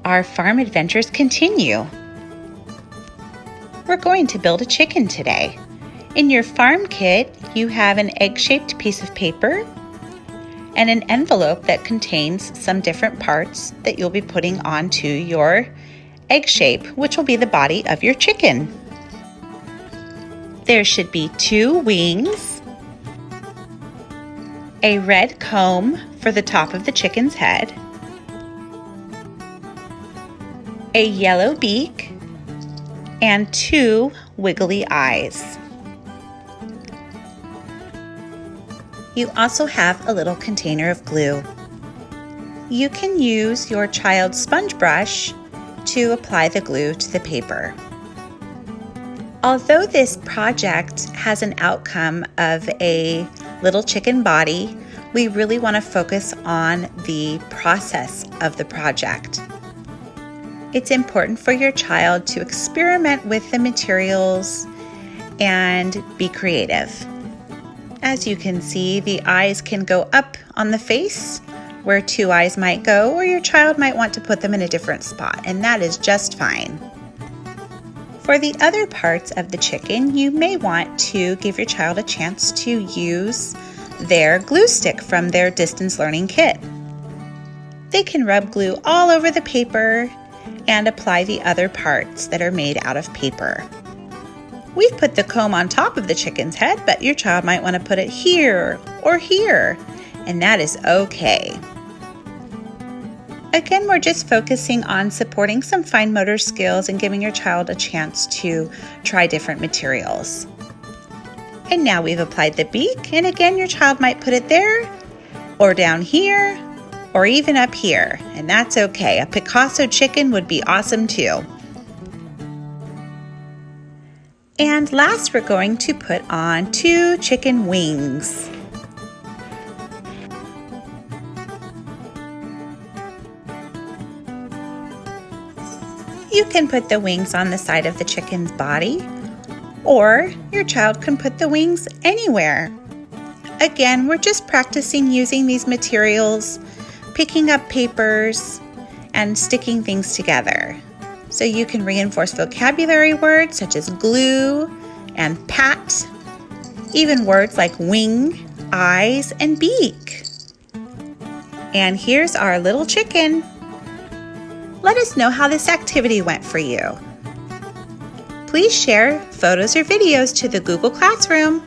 Our farm adventures continue. We're going to build a chicken today. In your farm kit, you have an egg-shaped piece of paper and an envelope that contains some different parts that you'll be putting onto your egg shape, which will be the body of your chicken. There should be 2 wings, a red comb for the top of the chicken's head, a yellow beak, and 2 wiggly eyes. You also have a little container of glue. You can use your child's sponge brush to apply the glue to the paper. Although this project has an outcome of a little chicken body, we really want to focus on the process of the project. It's important for your child to experiment with the materials and be creative. As you can see, the eyes can go up on the face where 2 eyes might go, or your child might want to put them in a different spot, and that is just fine. For the other parts of the chicken, you may want to give your child a chance to use their glue stick from their distance learning kit. They can rub glue all over the paper and apply the other parts that are made out of paper. We've put the comb on top of the chicken's head, but your child might want to put it here or here, and that is okay. Again, we're just focusing on supporting some fine motor skills and giving your child a chance to try different materials. And now we've applied the beak, and again, your child might put it there or down here or even up here, and that's okay. A Picasso chicken would be awesome too. And last, we're going to put on 2 chicken wings. You can put the wings on the side of the chicken's body, or your child can put the wings anywhere. Again, we're just practicing using these materials, picking up papers, and sticking things together. So you can reinforce vocabulary words such as glue and pat, even words like wing, eyes, and beak. And here's our little chicken. Let us know how this activity went for you. Please share photos or videos to the Google Classroom.